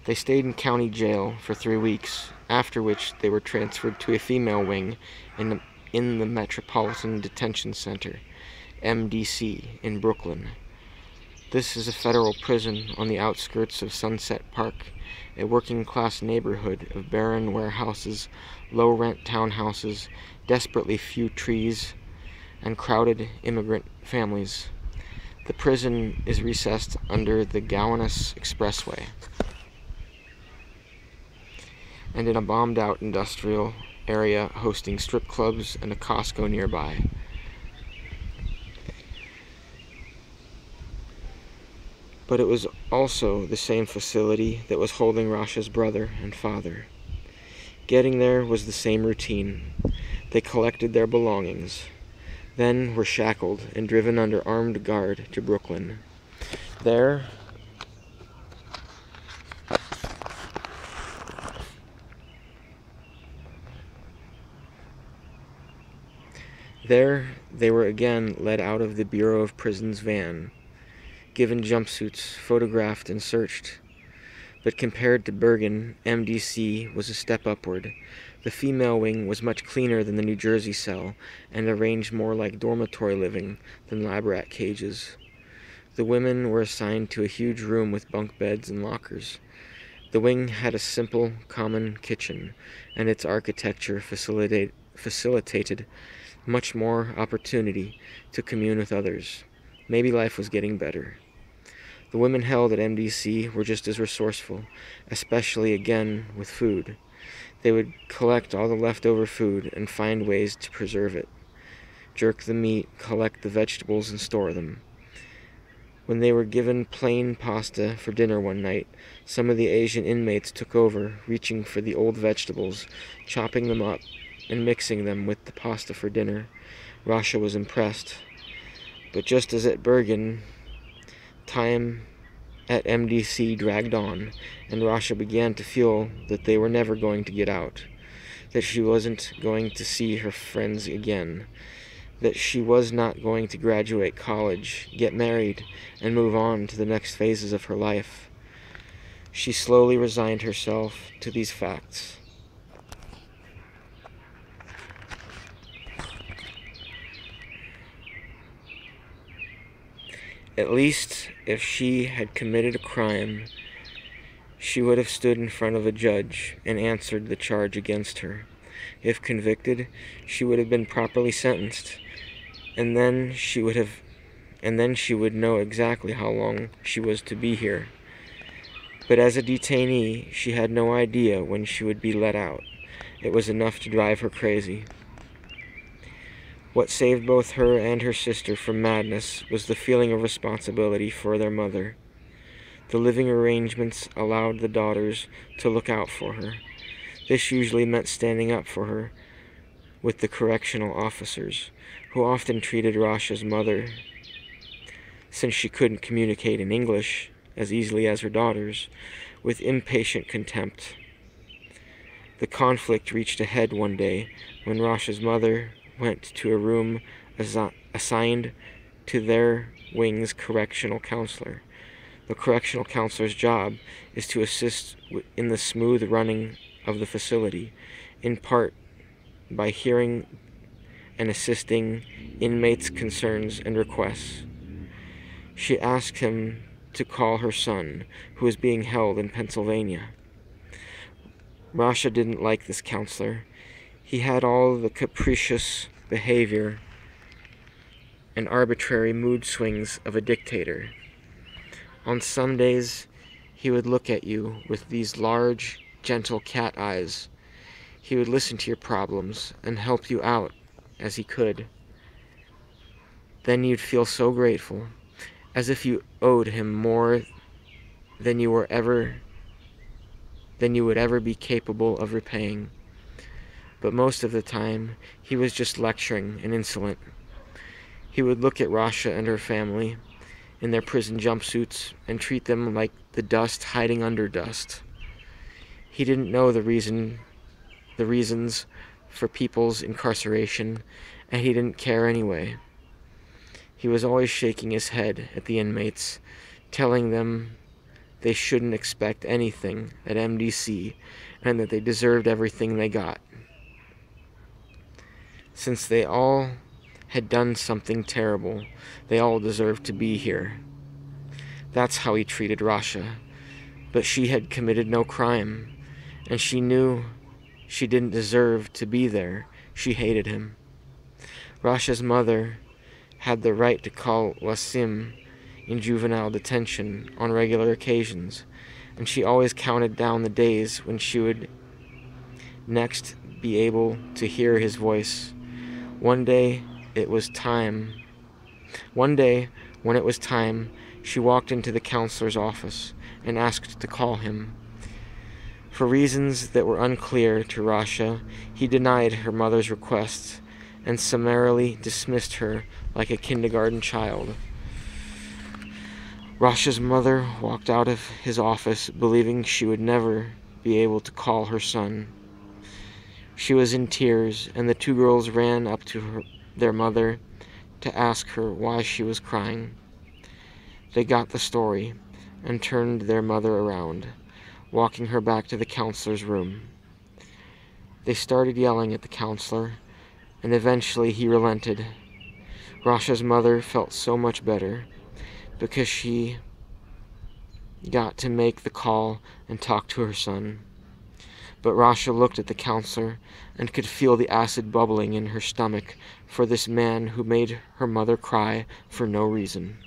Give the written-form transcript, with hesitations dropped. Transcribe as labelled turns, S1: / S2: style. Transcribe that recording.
S1: They stayed in county jail for 3 weeks, after which they were transferred to a female wing in the Metropolitan Detention Center, MDC, in Brooklyn. This is a federal prison on the outskirts of Sunset Park, a working-class neighborhood of barren warehouses, low-rent townhouses, desperately few trees, and crowded immigrant families. The prison is recessed under the Gowanus Expressway and in a bombed-out industrial area hosting strip clubs and a Costco nearby. But it was also the same facility that was holding Rasha's brother and father. Getting there was the same routine. They collected their belongings, then were shackled and driven under armed guard to Brooklyn. There they were again led out of the Bureau of Prisons van, given jumpsuits, photographed and searched. But compared to Bergen, MDC was a step upward. The female wing was much cleaner than the New Jersey cell and arranged more like dormitory living than lab rat cages. The women were assigned to a huge room with bunk beds and lockers. The wing had a simple, common kitchen, and its architecture facilitated much more opportunity to commune with others. Maybe life was getting better. The women held at MDC were just as resourceful, especially again with food. They would collect all the leftover food and find ways to preserve it, jerk the meat, collect the vegetables, and store them. When they were given plain pasta for dinner one night, some of the Asian inmates took over, reaching for the old vegetables, chopping them up, and mixing them with the pasta for dinner. Rasha was impressed. But just as at Bergen, time at MDC dragged on, and Rasha began to feel that they were never going to get out, that she wasn't going to see her friends again, that she was not going to graduate college, get married, and move on to the next phases of her life. She slowly resigned herself to these facts. At least, if she had committed a crime, she would have stood in front of a judge and answered the charge against her. If convicted, she would have been properly sentenced, and then she would know exactly how long she was to be here. But as a detainee, she had no idea when she would be let out. It was enough to drive her crazy. What saved both her and her sister from madness was the feeling of responsibility for their mother. The living arrangements allowed the daughters to look out for her. This usually meant standing up for her with the correctional officers, who often treated Rasha's mother, since she couldn't communicate in English as easily as her daughters, with impatient contempt. The conflict reached a head one day when Rasha's mother went to a room assigned to their wing's correctional counselor. The correctional counselor's job is to assist in the smooth running of the facility, in part by hearing and assisting inmates' concerns and requests. She asked him to call her son, who was being held in Pennsylvania. Rasha didn't like this counselor. He had all the capricious behavior and arbitrary mood swings of a dictator. On some days, he would look at you with these large, gentle cat eyes. He would listen to your problems and help you out as he could. Then you'd feel so grateful, as if you owed him more than you would ever be capable of repaying. But most of the time, he was just lecturing and insolent. He would look at Rasha and her family in their prison jumpsuits and treat them like the dust hiding under dust. He didn't know the reasons for people's incarceration, and he didn't care anyway. He was always shaking his head at the inmates, telling them they shouldn't expect anything at MDC and that they deserved everything they got. Since they all had done something terrible, they all deserved to be here. That's how he treated Rasha, but she had committed no crime, and she knew she didn't deserve to be there. She hated him. Rasha's mother had the right to call Wasim in juvenile detention on regular occasions, and she always counted down the days when she would next be able to hear his voice. One day, when it was time, she walked into the counselor's office and asked to call him. For reasons that were unclear to Rasha, he denied her mother's request and summarily dismissed her like a kindergarten child. Rasha's mother walked out of his office believing she would never be able to call her son. She was in tears, and the two girls ran up to their mother to ask her why she was crying. They got the story and turned their mother around, walking her back to the counselor's room. They started yelling at the counselor, and eventually he relented. Rasha's mother felt so much better because she got to make the call and talk to her son. But Rasha looked at the counselor and could feel the acid bubbling in her stomach for this man who made her mother cry for no reason.